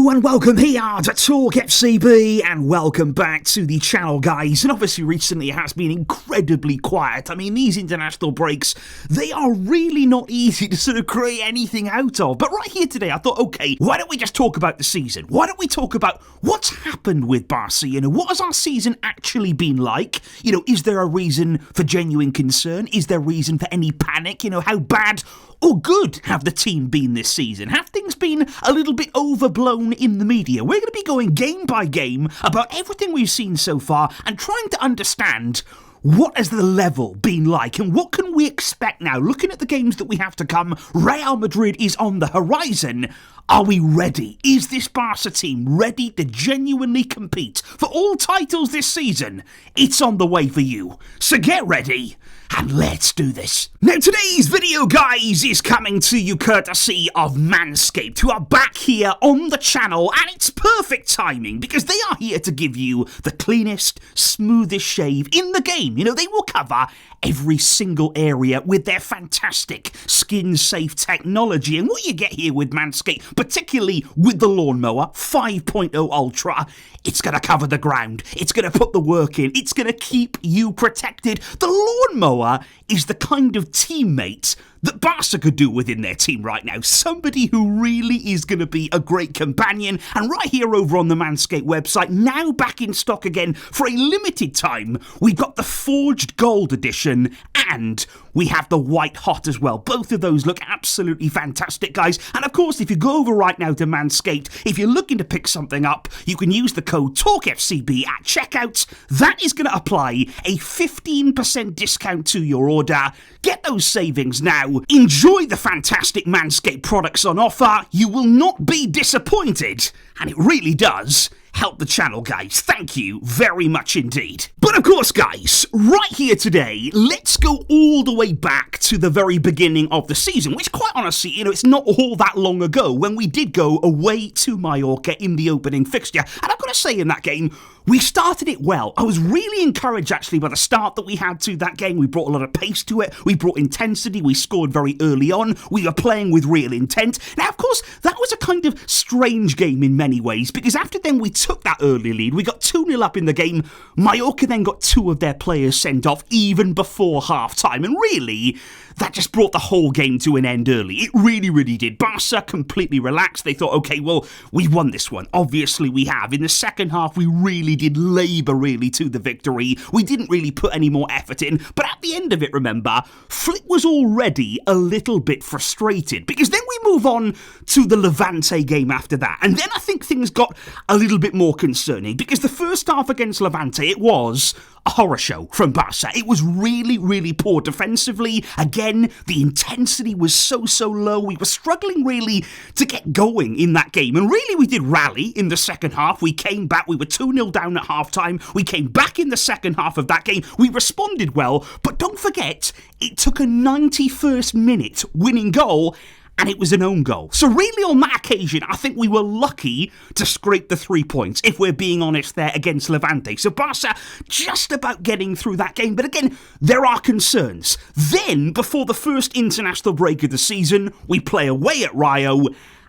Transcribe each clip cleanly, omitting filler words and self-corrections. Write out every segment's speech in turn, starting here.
Hello and welcome here to TalkFCB and welcome back to the channel, guys. And obviously recently it has been incredibly quiet. I mean, these international breaks, they are really not easy to sort of create anything out of. But right here today I thought, okay, why don't we just talk about the season? Why don't we talk about what's happened with Barca? You know, what has our season actually been like? You know, is there a reason for genuine concern? Is there reason for any panic? You know, how bad or good have the team been this season? Have things been a little bit overblown in the media? We're going to be going game by game about everything we've seen so far and trying to understand what has the level been like and what can we expect now? Looking at the games that we have to come, Real Madrid is on the horizon. Are we ready? Is this Barca team ready to genuinely compete for all titles this season? It's on the way for you. So get ready and let's do this. Now today's video, guys, is coming to you courtesy of Manscaped, who are back here on the channel, and it's perfect timing because they are here to give you the cleanest, smoothest shave in the game. You know, they will cover every single area with their fantastic skin-safe technology. And what you get here with Manscaped, particularly with the Lawnmower 5.0 Ultra, it's going to cover the ground. It's going to put the work in. It's going to keep you protected. The Lawnmower is the kind of teammate that Barca could do within their team right now. Somebody who really is going to be a great companion. And right here over on the Manscaped website, now back in stock again for a limited time, we've got the Forged Gold Edition and we have the White Hot as well. Both of those look absolutely fantastic, guys. And of course, if you go over right now to Manscaped, if you're looking to pick something up, you can use the code TalkFCB at checkout. That is going to apply a 15% discount to your order. Get those savings now. Enjoy the fantastic Manscaped products on offer. You will not be disappointed. And it really does help the channel, guys. Thank you very much indeed. But of course, guys, right here today, let's go all the way back to the very beginning of the season, which quite honestly, you know, it's not all that long ago when we did go away to Mallorca in the opening fixture. And I've got to say, in that game, we started it well. I was really encouraged, actually, by the start that we had to that game. We brought a lot of pace to it. We brought intensity. We scored very early on. We were playing with real intent. Now, of course, that was a kind of strange game in many ways, because after then we took that early lead. We got 2-0 up in the game. Mallorca then got 2 of their players sent off even before half-time. And really, that just brought the whole game to an end early. It really, really did. Barca completely relaxed. They thought, okay, well, we won this one. Obviously, we have. In the second half, we really did labour, really, to the victory. We didn't really put any more effort in. But at the end of it, remember, Flick was already a little bit frustrated, because then we move on to the Levante game after that. And then I think things got a little bit more concerning, because the first half against Levante, it was a horror show from Barca. It was really, really poor defensively. Again, the intensity was so low. We were struggling really to get going in that game. And really, we did rally in the second half. We came back. We were 2-0 down at halftime. We came back in the second half of that game. We responded well. But don't forget, it took a 91st minute winning goal, and it was an own goal. So really, on that occasion, I think we were lucky to scrape the 3 points, if we're being honest there, against Levante. So Barca just about getting through that game. But again, there are concerns. Then, before the first international break of the season, we play away at Rayo,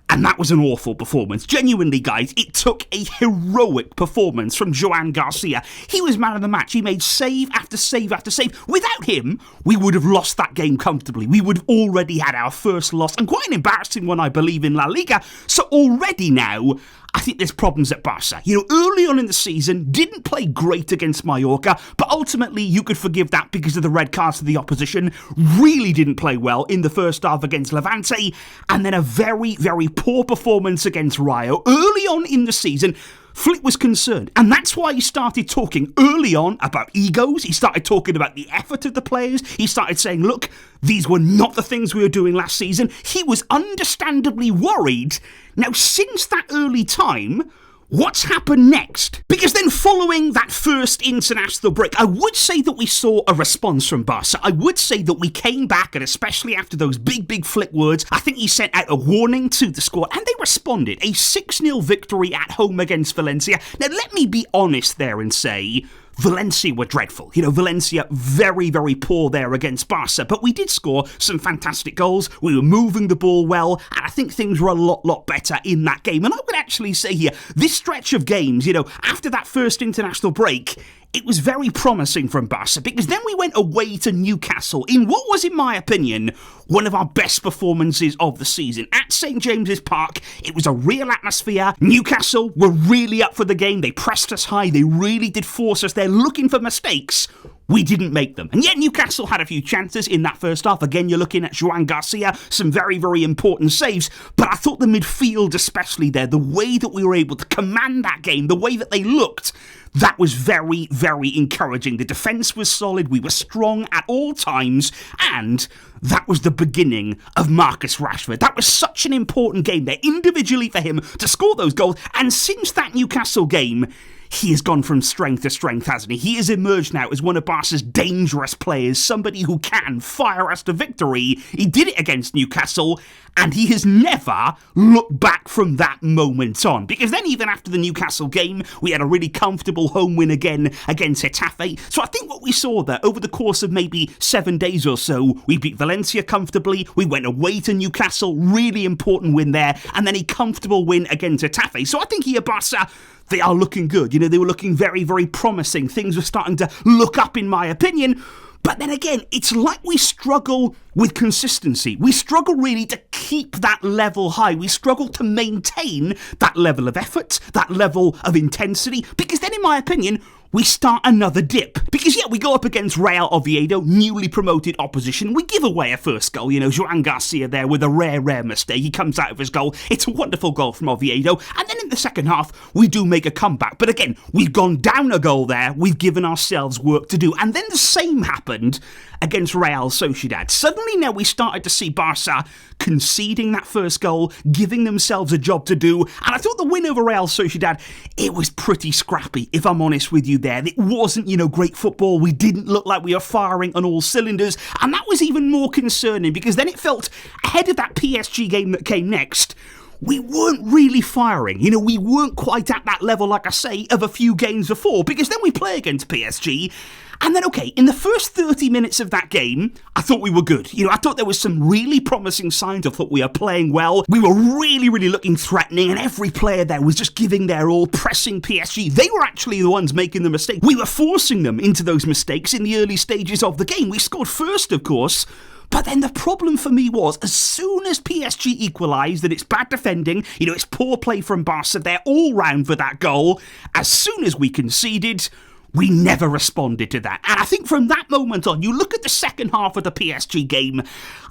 and that was an awful performance. Genuinely, guys, it took a heroic performance from Joan Garcia. He was man of the match. He made save after save after save. Without him, we would have lost that game comfortably. We would have already had our first loss, and quite an embarrassing one, I believe, in La Liga. So already now, I think there's problems at Barca. You know, early on in the season, didn't play great against Mallorca, but ultimately you could forgive that because of the red cards to the opposition. Really didn't play well in the first half against Levante, and then a very, very poor performance against Rayo. Early on in the season, Flick was concerned, and that's why he started talking early on about egos. He started talking about the effort of the players. He started saying, look, these were not the things we were doing last season. He was understandably worried. Now, since that early time, what's happened next? Because then following that first international break, I would say that we saw a response from Barca. I would say that we came back, and especially after those big Flick words, I think he sent out a warning to the squad, and they responded. A 6-0 victory at home against Valencia. Now, let me be honest there and say, Valencia were dreadful. Valencia very, very poor there against Barca, but we did score some fantastic goals. We were moving the ball well, and I think things were a lot better in that game. And I would actually say here, this stretch of games, after that first international break, it was very promising from Barca, because then we went away to Newcastle in what was, in my opinion, one of our best performances of the season. At St James's Park, it was a real atmosphere. Newcastle were really up for the game. They pressed us high. They really did force us. They're looking for mistakes. We didn't make them. And yet Newcastle had a few chances in that first half. Again, you're looking at Joan Garcia, some very, very important saves. But I thought the midfield, especially there, the way that we were able to command that game, the way that they looked, that was very, very encouraging. The defence was solid. We were strong at all times. And that was the beginning of Marcus Rashford. That was such an important game there, individually for him to score those goals. And since that Newcastle game, he has gone from strength to strength, hasn't he? He has emerged now as one of Barca's dangerous players, somebody who can fire us to victory. He did it against Newcastle, and he has never looked back from that moment on. Because then even after the Newcastle game, we had a really comfortable home win again against Getafe. So I think what we saw there over the course of maybe 7 days or so, we beat Valencia comfortably, we went away to Newcastle, really important win there, and then a comfortable win against Getafe. So I think here Barca, they are looking good. They were looking very, very promising. Things were starting to look up, in my opinion. But then again, it's like we struggle with consistency. We struggle really to keep that level high. We struggle to maintain that level of effort, that level of intensity, because then, in my opinion, we start another dip. Because, we go up against Real Oviedo, newly promoted opposition. We give away a first goal. Joan Garcia there with a rare mistake. He comes out of his goal. It's a wonderful goal from Oviedo. And then in the second half, we do make a comeback. But again, we've gone down a goal there. We've given ourselves work to do. And then the same happened against Real Sociedad. Suddenly now we started to see Barca conceding that first goal, giving themselves a job to do. And I thought the win over Real Sociedad, it was pretty scrappy, if I'm honest with you there. It wasn't, great football. We didn't look like we were firing on all cylinders. And that was even more concerning, because then it felt, ahead of that PSG game that came next, we weren't really firing. We weren't quite at that level, like I say, of a few games before, because then we play against PSG. And then, okay, in the first 30 minutes of that game, I thought we were good. I thought there was some really promising signs. I thought we were playing well. We were really, really looking threatening, and every player there was just giving their all, pressing PSG. They were actually the ones making the mistake. We were forcing them into those mistakes in the early stages of the game. We scored first, of course. But then the problem for me was, as soon as PSG equalised, that it's bad defending, it's poor play from Barca, they're all round for that goal. As soon as we conceded, we never responded to that. And I think from that moment on, you look at the second half of the PSG game,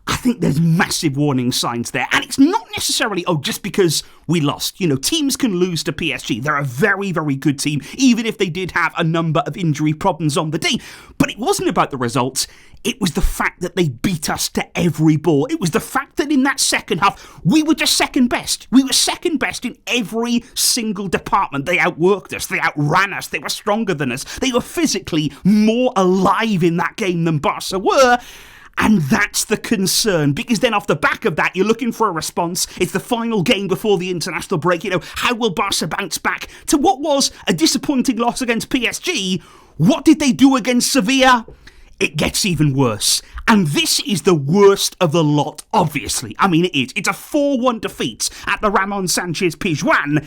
I think there's massive warning signs there. And it's not necessarily, just because we lost. Teams can lose to PSG. They're a very, very good team, even if they did have a number of injury problems on the day. But it wasn't about the results. It was the fact that they beat us to every ball. It was the fact that in that second half, we were just second best. We were second best in every single department. They outworked us. They outran us. They were stronger than us. They were physically more alive in that game than Barca were. And that's the concern, because then off the back of that, you're looking for a response. It's the final game before the international break. How will Barca bounce back to what was a disappointing loss against PSG? What did they do against Sevilla? It gets even worse. And this is the worst of the lot, obviously. I mean, it is. It's a 4-1 defeat at the Ramon Sanchez Pizjuan.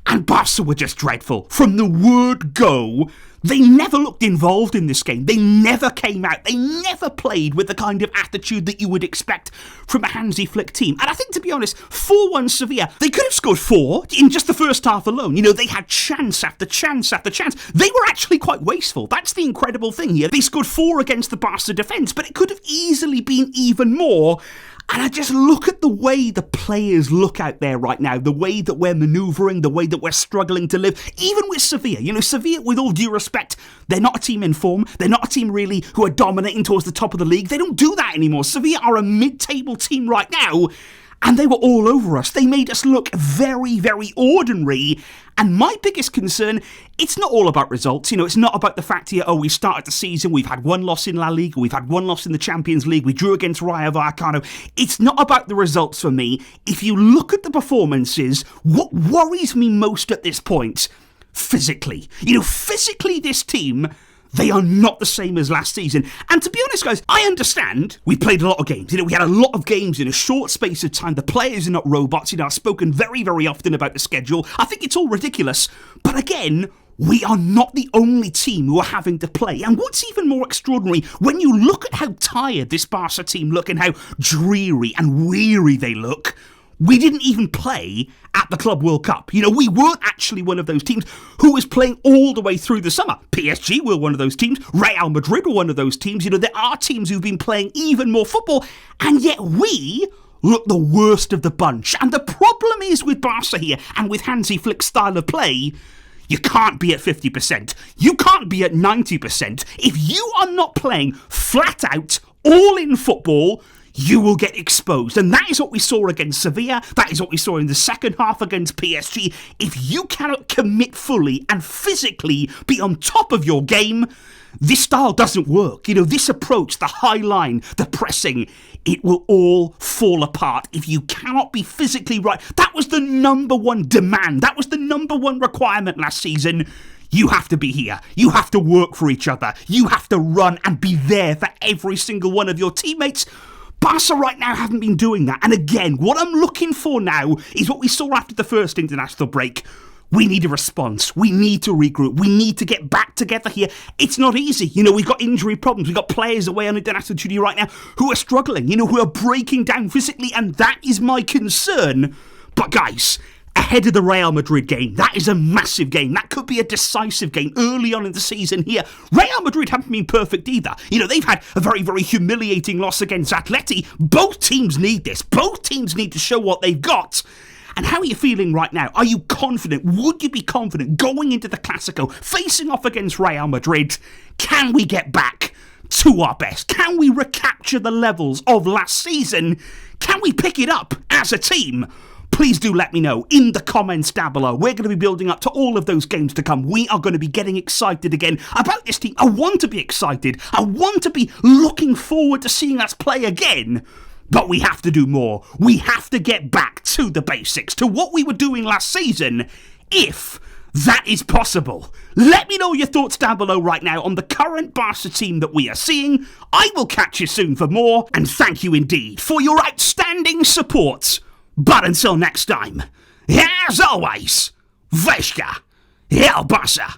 And Barca were just dreadful. From the word go, they never looked involved in this game. They never came out. They never played with the kind of attitude that you would expect from a Hansi Flick team. And I think, to be honest, 4-1 Sevilla, they could have scored 4 in just the first half alone. They had chance after chance after chance. They were actually quite wasteful. That's the incredible thing here. They scored 4 against the Barca defence, but it could have easily been even more. And I just look at the way the players look out there right now, the way that we're manoeuvring, the way that we're struggling to live, even with Sevilla. Sevilla, with all due respect, they're not a team in form. They're not a team really who are dominating towards the top of the league. They don't do that anymore. Sevilla are a mid-table team right now, and they were all over us. They made us look very, very ordinary. And my biggest concern, it's not all about results. It's not about the fact here, we started the season, we've had 1 loss in La Liga, we've had 1 loss in the Champions League, we drew against Rayo Vallecano. It's not about the results for me. If you look at the performances, what worries me most at this point, physically. Physically this team, they are not the same as last season. And to be honest, guys, I understand we played a lot of games. We had a lot of games in a short space of time. The players are not robots. I've spoken very, very often about the schedule. I think it's all ridiculous. But again, we are not the only team who are having to play. And what's even more extraordinary, when you look at how tired this Barca team look and how dreary and weary they look, we didn't even play at the Club World Cup. We weren't actually one of those teams who was playing all the way through the summer. PSG were one of those teams. Real Madrid were one of those teams. There are teams who've been playing even more football, and yet we look the worst of the bunch. And the problem is with Barca here, and with Hansi Flick's style of play, you can't be at 50%. You can't be at 90%. If you are not playing flat out, all-in football, you will get exposed. And that is what we saw against Sevilla. That is what we saw in the second half against PSG. If you cannot commit fully and physically be on top of your game, this style doesn't work. This approach, the high line, the pressing, it will all fall apart if you cannot be physically right. That was the number one demand. That was the number one requirement last season. You have to be here. You have to work for each other. You have to run and be there for every single one of your teammates. Barca right now haven't been doing that. And again, what I'm looking for now is what we saw after the first international break. We need a response. We need to regroup. We need to get back together here. It's not easy. We've got injury problems. We've got players away on international duty right now who are struggling, who are breaking down physically, and that is my concern. But guys, ahead of the Real Madrid game, that is a massive game. That could be a decisive game early on in the season here. Real Madrid haven't been perfect either. They've had a very, very humiliating loss against Atleti. Both teams need this. Both teams need to show what they've got. And how are you feeling right now? Are you confident? Would you be confident going into the Clásico, facing off against Real Madrid? Can we get back to our best? Can we recapture the levels of last season? Can we pick it up as a team? Please do let me know in the comments down below. We're going to be building up to all of those games to come. We are going to be getting excited again about this team. I want to be excited. I want to be looking forward to seeing us play again. But we have to do more. We have to get back to the basics, to what we were doing last season, if that is possible. Let me know your thoughts down below right now on the current Barca team that we are seeing. I will catch you soon for more, and thank you indeed for your outstanding support. But until next time, as always, Vesca, El Barça.